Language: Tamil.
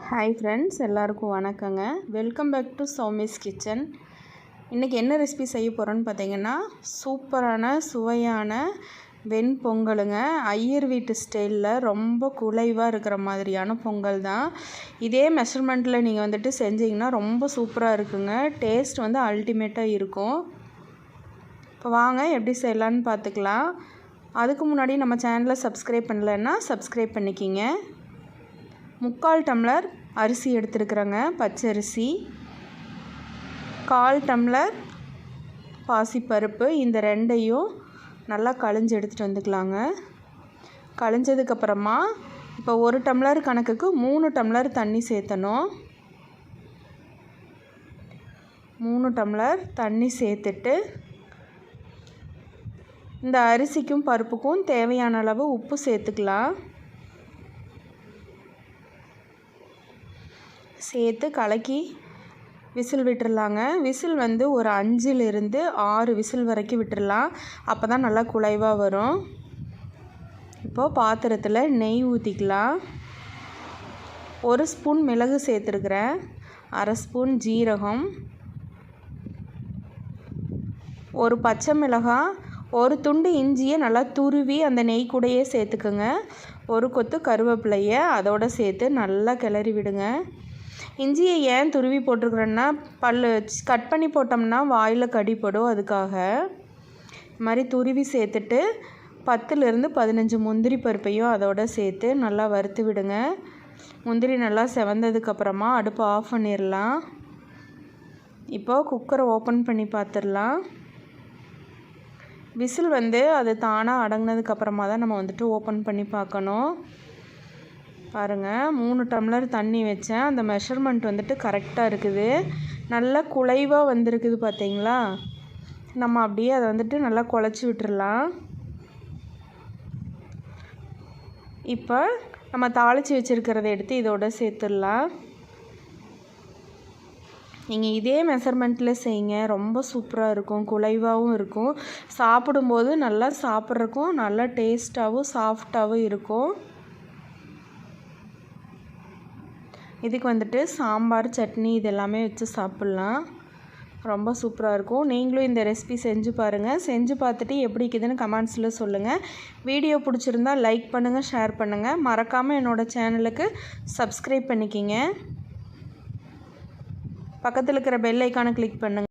ஹாய் ஃப்ரெண்ட்ஸ், எல்லாருக்கும் வணக்கங்க. Welcome back to Soumi's kitchen. இன்றைக்கி என்ன ரெசிபி செய்ய போகிறோன்னு பார்த்தீங்கன்னா, சூப்பரான சுவையான வெண்பொங்கலுங்க. ஐயர் வீட்டு ஸ்டைலில் ரொம்ப குலைவாக இருக்கிற மாதிரியான பொங்கல் தான். இதே மெஷர்மெண்ட்டில் நீங்கள் வந்துட்டு செஞ்சிங்கன்னா ரொம்ப சூப்பராக இருக்குங்க. டேஸ்ட் வந்து அல்டிமேட்டாக இருக்கும். இப்போ வாங்க எப்படி செய்யலான்னு பார்த்துக்கலாம். அதுக்கு முன்னாடி நம்ம சேனலை சப்ஸ்கிரைப் பண்ணலைன்னா சப்ஸ்கிரைப் பண்ணிக்கிங்க. 3/4 டம்ளர் அரிசி எடுத்துருக்குறேங்க, பச்சரிசி. 1/4 டம்ளர் பாசிப்பருப்பு. இந்த ரெண்டையும் நல்லா கழிஞ்சு எடுத்துகிட்டு வந்துக்கலாங்க. கழிஞ்சதுக்கப்புறமா இப்போ 1 டம்ளர் கணக்குக்கு 3 டம்ளர் தண்ணி சேர்த்தணும். 3 டம்ளர் தண்ணி சேர்த்துட்டு இந்த அரிசிக்கும் பருப்புக்கும் தேவையான அளவு உப்பு சேர்த்துக்கலாம். சேர்த்து கலக்கி விசில் விட்டுடலாங்க. விசில் வந்து ஒரு 5லிருந்து 6 விசில் வரைக்கும் விட்டுடலாம். அப்போ தான் நல்லா குலைவாக வரும். இப்போது பாத்திரத்தில் நெய் ஊற்றிக்கலாம். 1 ஸ்பூன் மிளகு சேர்த்துருக்குறேன், 1/2 ஸ்பூன் ஜீரகம், 1 பச்சை மிளகாய், 1 துண்டு இஞ்சியை நல்லா துருவி அந்த நெய் கூடையே சேர்த்துக்குங்க. 1 கொத்து கருவேப்பிலையை அதோடு சேர்த்து நல்லா கிளறி விடுங்க. இஞ்சியை ஏன் துருவி போட்டிருக்குறேன்னா, கட் பண்ணி போட்டோம்னா வாயில் கடிப்படும். அதுக்காக இது மாதிரி துருவி சேர்த்துட்டு 10லிருந்து 15 முந்திரி பருப்பையும் அதோடு சேர்த்து நல்லா வறுத்து விடுங்க. முந்திரி நல்லா செவந்ததுக்கப்புறமா அடுப்பை ஆஃப் பண்ணிடலாம். இப்போது குக்கரை ஓப்பன் பண்ணி பார்த்துடலாம். விசில் வந்து அது தானாக அடங்கினதுக்கப்புறமா தான் நம்ம வந்துட்டு ஓப்பன் பண்ணி பார்க்கணும். பாருங்கள், 3 டம்ளர் தண்ணி வச்சேன். அந்த மெஷர்மெண்ட் வந்துட்டு கரெக்டாக இருக்குது. நல்லா குலைவாக வந்திருக்குது பார்த்தீங்களா. நம்ம அப்படியே அதை வந்துட்டு நல்லா குழச்சி விட்டுறலாம். இப்போ நம்ம தாளித்து வச்சுருக்கிறத எடுத்து இதோட சேர்த்துடலாம். நீங்கள் இதே மெஷர்மெண்ட்டில் செய்யுங்க, ரொம்ப சூப்பராக இருக்கும். குலைவாகவும் இருக்கும். சாப்பிடும்போது நல்லா சாப்பிட்றக்கும் நல்லா டேஸ்ட்டாகவும் சாஃப்டாகவும் இருக்கும். இதுக்கு வந்துட்டு சாம்பார், சட்னி இது எல்லாமே வச்சு சாப்பிட்லாம். ரொம்ப சூப்பராக இருக்கும். நீங்களும் இந்த ரெசிபி செஞ்சு பாருங்கள். செஞ்சு பார்த்துட்டு எப்படி இருக்குதுன்னு கமெண்ட்ஸில் சொல்லுங்கள். வீடியோ பிடிச்சிருந்தால் லைக் பண்ணுங்கள், ஷேர் பண்ணுங்கள். மறக்காமல் என்னோடய சேனலுக்கு சப்ஸ்கிரைப் பண்ணிக்கிங்க. பக்கத்தில் இருக்கிற பெல் ஐக்கானை கிளிக் பண்ணுங்கள்.